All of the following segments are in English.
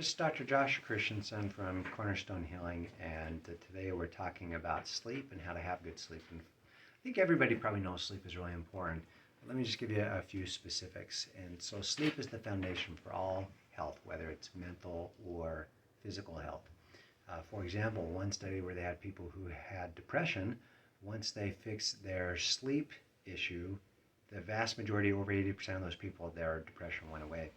This is Dr. Josh Christensen from Cornerstone Healing, and today we're talking about sleep and how to have good sleep. And I think everybody probably knows sleep is really important. But let me just give you a few specifics. And so, sleep is the foundation for all health, whether it's mental or physical health. For example, one study where they had people who had depression, once they fixed their sleep issue, the vast majority, over 80% of those people, their depression went away.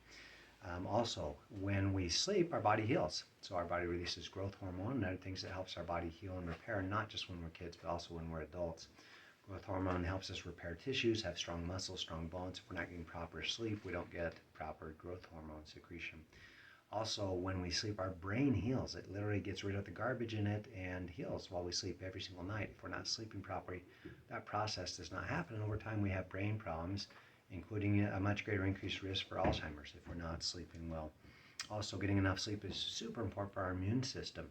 Also, when we sleep, our body heals. So our body releases growth hormone and other things that helps our body heal and repair, not just when we're kids, but also when we're adults. Growth hormone helps us repair tissues, have strong muscles, strong bones. If we're not getting proper sleep, we don't get proper growth hormone secretion. Also, when we sleep, our brain heals. It literally gets rid of the garbage in it and heals while we sleep every single night. If we're not sleeping properly, that process does not happen. And over time, we have brain problems, including a much greater increased risk for Alzheimer's if we're not sleeping well. Also, getting enough sleep is super important for our immune system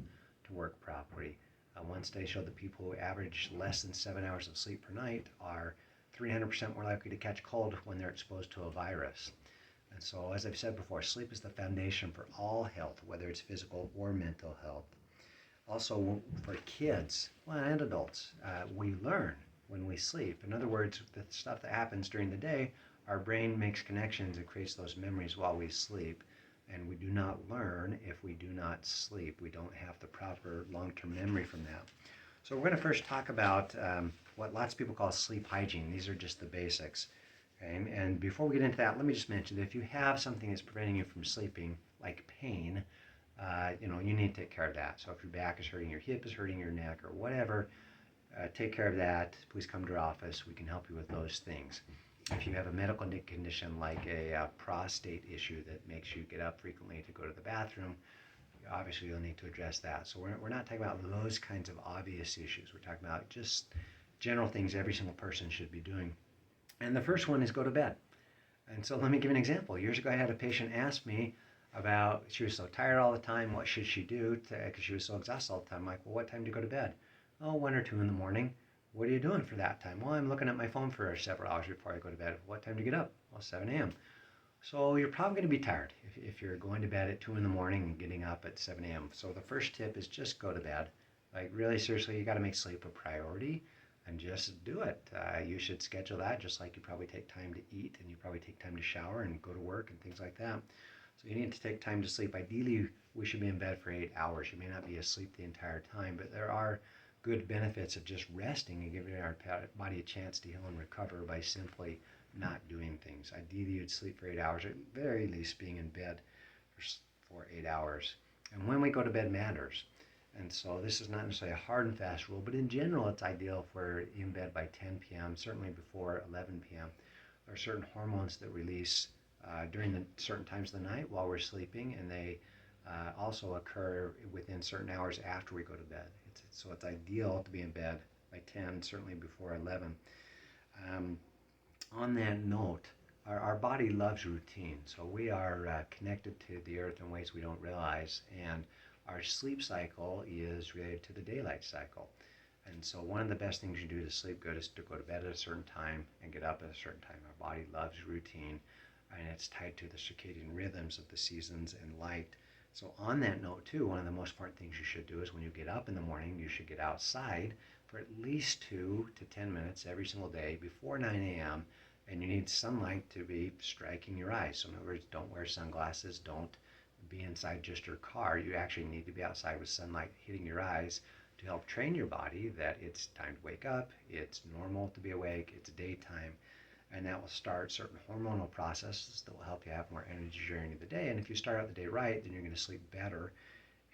to work properly. One study showed that people who average less than 7 hours of sleep per night are 300% more likely to catch cold when they're exposed to a virus. And so, as I've said before, sleep is the foundation for all health, whether it's physical or mental health. Also, for kids and adults, we learn when we sleep. In other words, the stuff that happens during the day, our brain makes connections and creates those memories while we sleep. And we do not learn if we do not sleep. We don't have the proper long-term memory from that. So we're going to first talk about what lots of people call sleep hygiene. These are just the basics. Okay? And before we get into that, let me just mention that if you have something that's preventing you from sleeping, like pain, you need to take care of that. So if your back is hurting, your hip is hurting, your neck, or whatever, take care of that. Please come to our office. We can help you with those things. If you have a medical condition like a prostate issue that makes you get up frequently to go to the bathroom, obviously you'll need to address that. So we're not talking about those kinds of obvious issues. We're talking about just general things every single person should be doing. And the first one is go to bed. And so let me give you an example. Years ago, I had a patient ask me about, she was so tired all the time, what should she do? Because she was so exhausted all the time. I'm like, well, what time do you go to bed? Oh, 1 or 2 in the morning. What are you doing for that time? Well, I'm looking at my phone for several hours before I go to bed. What time do you get up? Well, 7 a.m. So you're probably going to be tired if you're going to bed at 2 in the morning and getting up at 7 a.m. So the first tip is just go to bed. Like, really seriously, you got to make sleep a priority and just do it. You should schedule that just like you probably take time to eat and you probably take time to shower and go to work and things like that. So you need to take time to sleep. Ideally, we should be in bed for 8 hours. You may not be asleep the entire time, but there are good benefits of just resting and giving our body a chance to heal and recover by simply not doing things. Ideally, you'd sleep for 8 hours, or at the very least being in bed for 8 hours. And when we go to bed matters. And so this is not necessarily a hard and fast rule, but in general, it's ideal if we're in bed by 10 p.m., certainly before 11 p.m. There are certain hormones that release during the certain times of the night while we're sleeping, and they also occur within certain hours after we go to bed. So it's ideal to be in bed by 10, certainly before 11. On that note, our body loves routine. So we are connected to the earth in ways we don't realize, and our sleep cycle is related to the daylight cycle. And so one of the best things you do to sleep good is to go to bed at a certain time and get up at a certain time. Our body loves routine, and it's tied to the circadian rhythms of the seasons and light. So on that note too, one of the most important things you should do is when you get up in the morning, you should get outside for at least 2 to 10 minutes every single day before 9 a.m. And you need sunlight to be striking your eyes. So in other words, don't wear sunglasses, don't be inside just your car. You actually need to be outside with sunlight hitting your eyes to help train your body that it's time to wake up, it's normal to be awake, it's daytime. And that will start certain hormonal processes that will help you have more energy during the day. And if you start out the day right, then you're going to sleep better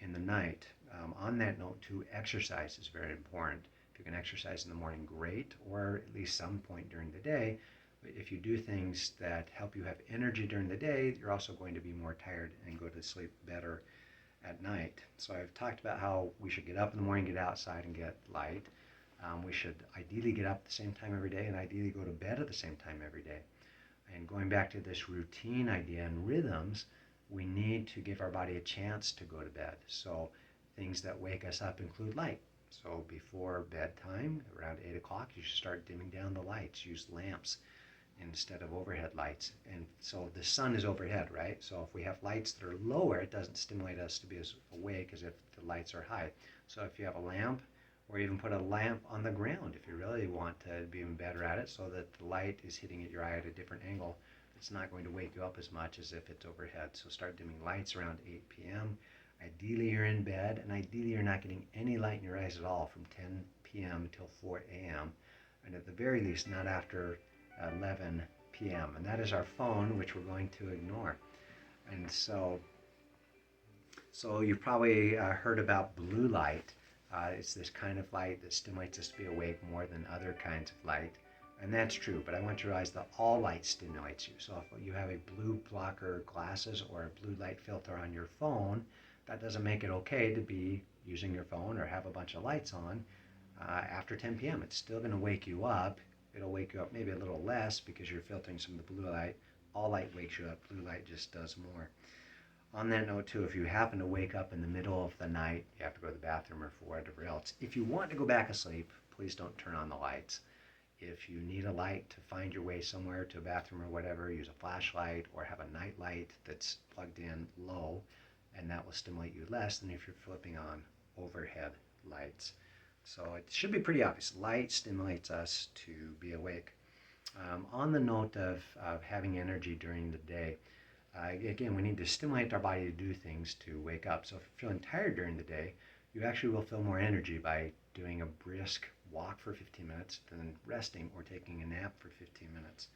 in the night. On that note, too, exercise is very important. If you can exercise in the morning, great, or at least some point during the day. But if you do things that help you have energy during the day, you're also going to be more tired and go to sleep better at night. So I've talked about how we should get up in the morning, get outside, and get light. We should ideally get up at the same time every day and ideally go to bed at the same time every day. And going back to this routine idea and rhythms, we need to give our body a chance to go to bed. So things that wake us up include light. So before bedtime, around 8 o'clock, you should start dimming down the lights. Use lamps instead of overhead lights. And so the sun is overhead, right? So if we have lights that are lower, it doesn't stimulate us to be as awake as if the lights are high. So if you have a lamp, or even put a lamp on the ground if you really want to be even better at it, so that the light is hitting at your eye at a different angle, it's not going to wake you up as much as if it's overhead. So start dimming lights around 8 p.m. Ideally you're in bed, and ideally you're not getting any light in your eyes at all from 10 p.m. until 4 a.m. and at the very least not after 11 p.m. And that is our phone, which we're going to ignore. And so you've probably heard about blue light. It's this kind of light that stimulates us to be awake more than other kinds of light. And that's true, but I want you to realize that all light stimulates you. So if you have a blue blocker glasses or a blue light filter on your phone, that doesn't make it okay to be using your phone or have a bunch of lights on after 10 p.m. It's still going to wake you up. It'll wake you up maybe a little less because you're filtering some of the blue light. All light wakes you up. Blue light just does more. On that note too, if you happen to wake up in the middle of the night, you have to go to the bathroom or for whatever else, if you want to go back asleep, please don't turn on the lights. If you need a light to find your way somewhere to a bathroom or whatever, use a flashlight or have a night light that's plugged in low, and that will stimulate you less than if you're flipping on overhead lights. So it should be pretty obvious. Light stimulates us to be awake. On the note of having energy during the day, again, we need to stimulate our body to do things to wake up. So if you're feeling tired during the day, you actually will feel more energy by doing a brisk walk for 15 minutes, then resting or taking a nap for 15 minutes.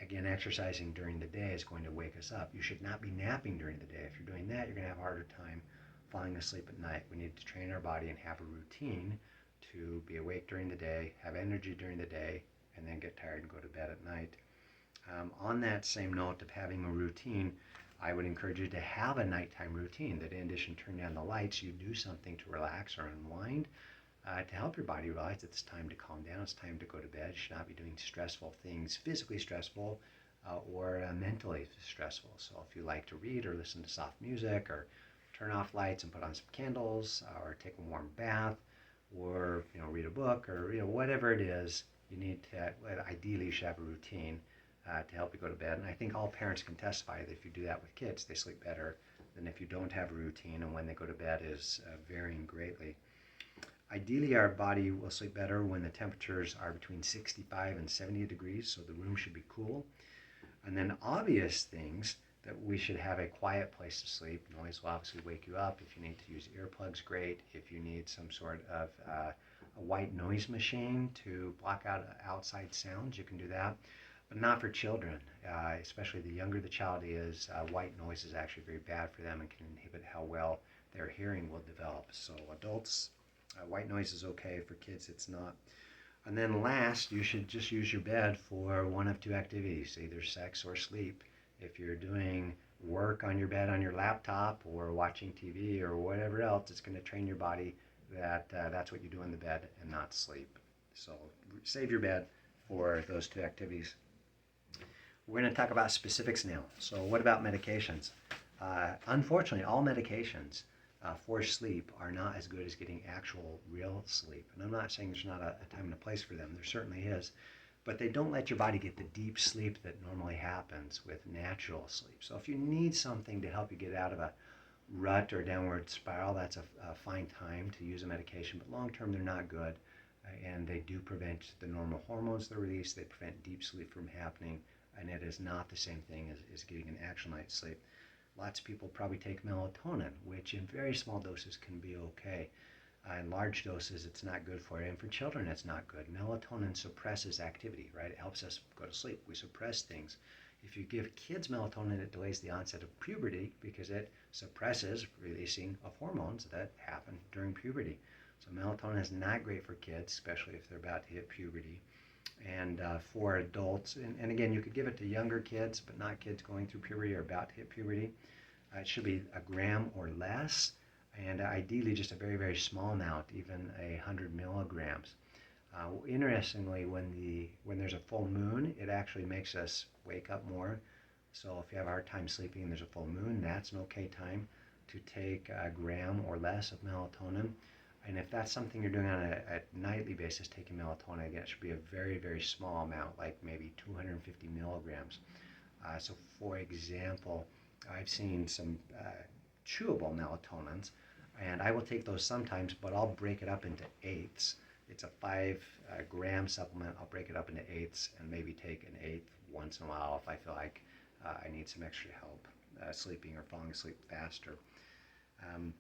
Again, exercising during the day is going to wake us up. You should not be napping during the day. If you're doing that, you're going to have a harder time falling asleep at night. We need to train our body and have a routine to be awake during the day, have energy during the day, and then get tired and go to bed at night. On that same note of having a routine, I would encourage you to have a nighttime routine that in addition to turn down the lights, you do something to relax or unwind to help your body realize it's time to calm down, it's time to go to bed. You should not be doing stressful things, physically stressful or mentally stressful. So if you like to read or listen to soft music or turn off lights and put on some candles or take a warm bath or read a book or whatever it is, you need to, ideally you should have a routine to help you go to bed. And I think all parents can testify that if you do that with kids, they sleep better than if you don't have a routine, and when they go to bed is varying greatly. Ideally, our body will sleep better when the temperatures are between 65 and 70 degrees, so the room should be cool. And then obvious things that we should have a quiet place to sleep. Noise will obviously wake you up. If you need to use earplugs, great. If you need some sort of a white noise machine to block out outside sounds, you can do that. But not for children, especially the younger the child is. White noise is actually very bad for them and can inhibit how well their hearing will develop. So adults, white noise is okay. For kids, it's not. And then last, you should just use your bed for one of two activities, either sex or sleep. If you're doing work on your bed on your laptop or watching TV or whatever else, it's going to train your body that that's what you do in the bed and not sleep. So save your bed for those two activities. We're going to talk about specifics now. So what about medications? Unfortunately, all medications for sleep are not as good as getting actual real sleep. And I'm not saying there's not a time and a place for them. There certainly is. But they don't let your body get the deep sleep that normally happens with natural sleep. So if you need something to help you get out of a rut or downward spiral, that's a fine time to use a medication. But long term, they're not good. And they do prevent the normal hormones that are released. They prevent deep sleep from happening. And it is not the same thing as getting an actual night's sleep. Lots of people probably take melatonin, which in very small doses can be okay. In large doses, it's not good for you. And for children, it's not good. Melatonin suppresses activity, right? It helps us go to sleep. We suppress things. If you give kids melatonin, it delays the onset of puberty because it suppresses releasing of hormones that happen during puberty. So melatonin is not great for kids, especially if they're about to hit puberty. And for adults, and again, you could give it to younger kids, but not kids going through puberty or about to hit puberty. It should be a gram or less, and ideally just a very, very small amount, even 100 milligrams. Interestingly, when there's a full moon, it actually makes us wake up more. So if you have a hard time sleeping and there's a full moon, that's an okay time to take a gram or less of melatonin. And if that's something you're doing on a nightly basis, taking melatonin, again, it should be a very, very small amount, like maybe 250 milligrams. So, for example, I've seen some chewable melatonins, and I will take those sometimes, but I'll break it up into eighths. It's a 5 gram supplement. I'll break it up into eighths and maybe take an eighth once in a while if I feel like I need some extra help sleeping or falling asleep faster. Um,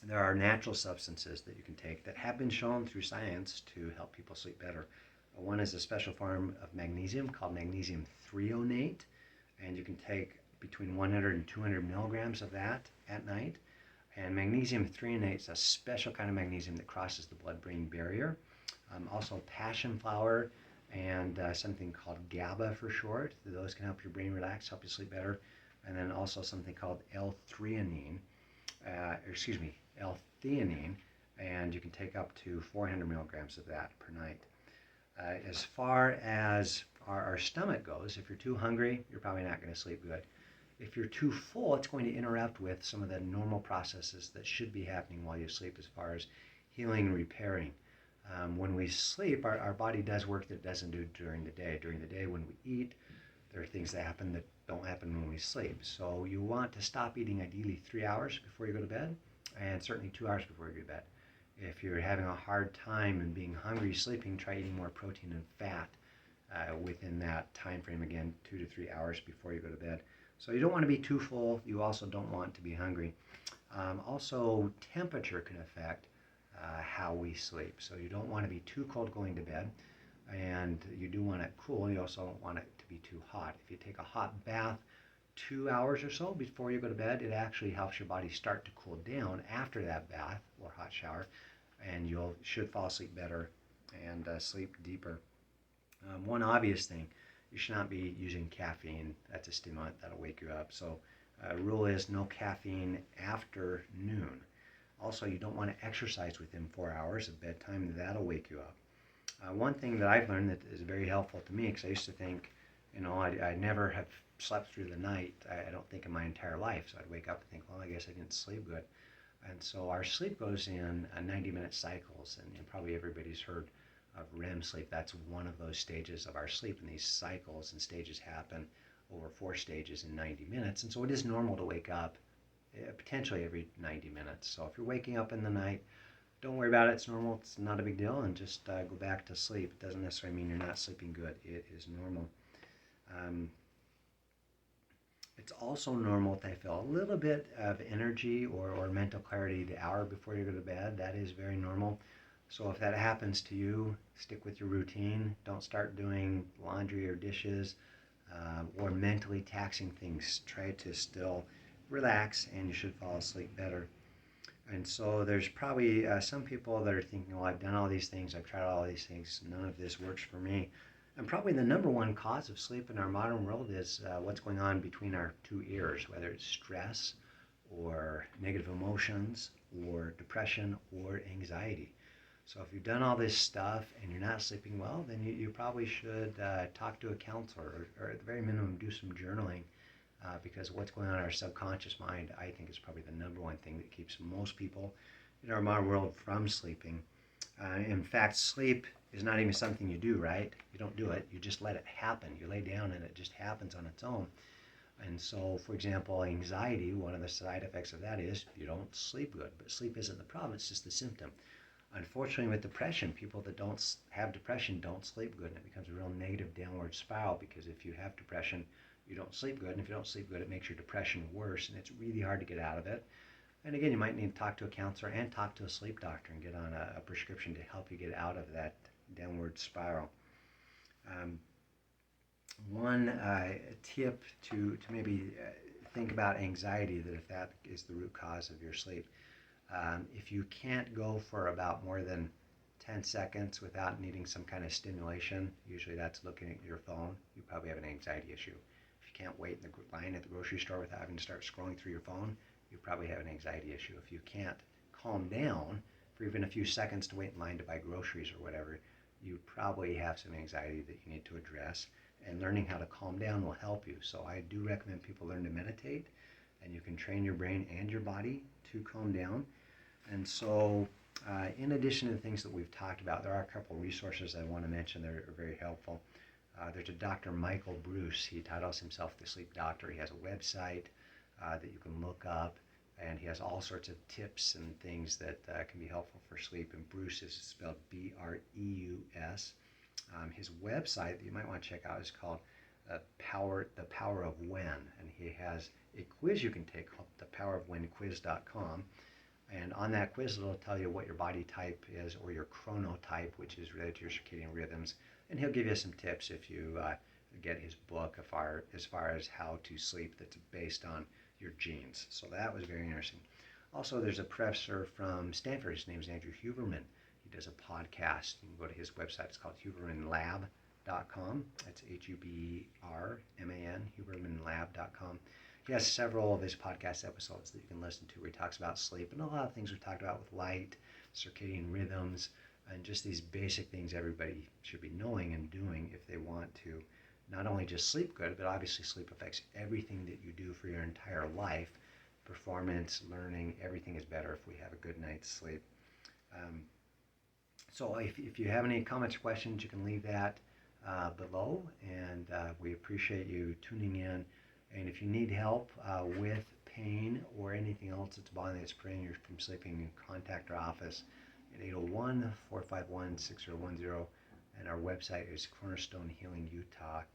there are natural substances that you can take that have been shown through science to help people sleep better. One is a special form of magnesium called magnesium threonate, and you can take between 100 and 200 milligrams of that at night. And magnesium threonate is a special kind of magnesium that crosses the blood-brain barrier. Also, passion flower and something called GABA for short. Those can help your brain relax, help you sleep better. And then also something called L-theanine, L-theanine, and you can take up to 400 milligrams of that per night. As far as our stomach goes, if you're too hungry, you're probably not going to sleep good. If you're too full, it's going to interrupt with some of the normal processes that should be happening while you sleep as far as healing and repairing. When we sleep, our body does work that it doesn't do during the day. During the day, when we eat, there are things that happen that don't happen when we sleep. So you want to stop eating ideally 3 hours before you go to bed, and certainly 2 hours before you go to bed. If you're having a hard time and being hungry sleeping, try eating more protein and fat within that time frame, again, 2 to 3 hours before you go to bed. So you don't want to be too full. You also don't want to be hungry. Also, temperature can affect how we sleep. So you don't want to be too cold going to bed, and you do want it cool. You also don't want it to be too hot. If you take a hot bath 2 hours or so before you go to bed, it actually helps your body start to cool down after that bath or hot shower, and you should fall asleep better and sleep deeper. One obvious thing, you should not be using caffeine. That's a stimulant that'll wake you up. So rule is no caffeine after noon. Also, you don't want to exercise within 4 hours of bedtime. That'll wake you up. One thing that I've learned that is very helpful to me, because I used to think, I never have slept through the night, I don't think, in my entire life. So I'd wake up and think, well, I guess I didn't sleep good. And so our sleep goes in 90-minute cycles, and probably everybody's heard of REM sleep. That's one of those stages of our sleep, and these cycles and stages happen over 4 stages in 90 minutes. And so it is normal to wake up potentially every 90 minutes. So if you're waking up in the night, don't worry about it. It's normal. It's not a big deal, and just go back to sleep. It doesn't necessarily mean you're not sleeping good. It is normal. It's also normal to feel a little bit of energy or mental clarity the hour before you go to bed. That is very normal. So if that happens to you, stick with your routine. Don't start doing laundry or dishes or mentally taxing things. Try to still relax, and you should fall asleep better. And so there's probably some people that are thinking, well, I've done all these things, I've tried all these things, none of this works for me. And probably the number one cause of sleep in our modern world is what's going on between our 2 ears, whether it's stress or negative emotions or depression or anxiety. So if you've done all this stuff and you're not sleeping well, then you probably should talk to a counselor, or at the very minimum do some journaling, because what's going on in our subconscious mind, I think, is probably the number one thing that keeps most people in our modern world from sleeping. In fact, sleep is not even something you do, right? You don't do it. You just let it happen. You lay down and it just happens on its own. And so, for example, anxiety, one of the side effects of that is you don't sleep good. But sleep isn't the problem, it's just the symptom. Unfortunately, with depression, people that don't have depression don't sleep good, and it becomes a real negative downward spiral, because if you have depression, you don't sleep good, and if you don't sleep good, it makes your depression worse, and it's really hard to get out of it. And again, you might need to talk to a counselor and talk to a sleep doctor and get on a prescription to help you get out of that downward spiral. One tip to maybe think about anxiety, that if that is the root cause of your sleep, if you can't go for about more than 10 seconds without needing some kind of stimulation, usually that's looking at your phone, you probably have an anxiety issue. If you can't wait in the line at the grocery store without having to start scrolling through your phone, you probably have an anxiety issue. If you can't calm down for even a few seconds to wait in line to buy groceries or whatever, you probably have some anxiety that you need to address. And learning how to calm down will help you. So I do recommend people learn to meditate, and you can train your brain and your body to calm down. And so In addition to the things that we've talked about, there are a couple resources I want to mention that are very helpful. There's a Dr. Michael Bruce. He titles himself the Sleep Doctor. He has a website that you can look up, and he has all sorts of tips and things that can be helpful for sleep. And Bruce is spelled Breus. His website that you might want to check out is called The Power of When, and he has a quiz you can take called thepowerofwhenquiz.com. And on that quiz, it'll tell you what your body type is, or your chronotype, which is related to your circadian rhythms. And he'll give you some tips if you get his book as far as how to sleep that's based on your genes. So that was very interesting. Also, there's a professor from Stanford. His name is Andrew Huberman. He does a podcast. You can go to his website. It's called hubermanlab.com. That's Huberman, hubermanlab.com. He has several of his podcast episodes that you can listen to where he talks about sleep and a lot of things we've talked about with light, circadian rhythms, and just these basic things everybody should be knowing and doing if they want to not only just sleep good, but obviously sleep affects everything that you do for your entire life. Performance, learning, everything is better if we have a good night's sleep. So if you have any comments or questions, you can leave that below, and we appreciate you tuning in. And if you need help with pain or anything else that's bothering you, that's preventing you from sleeping, you can contact our office at 801-451-6010. And our website is cornerstonehealingutah.com.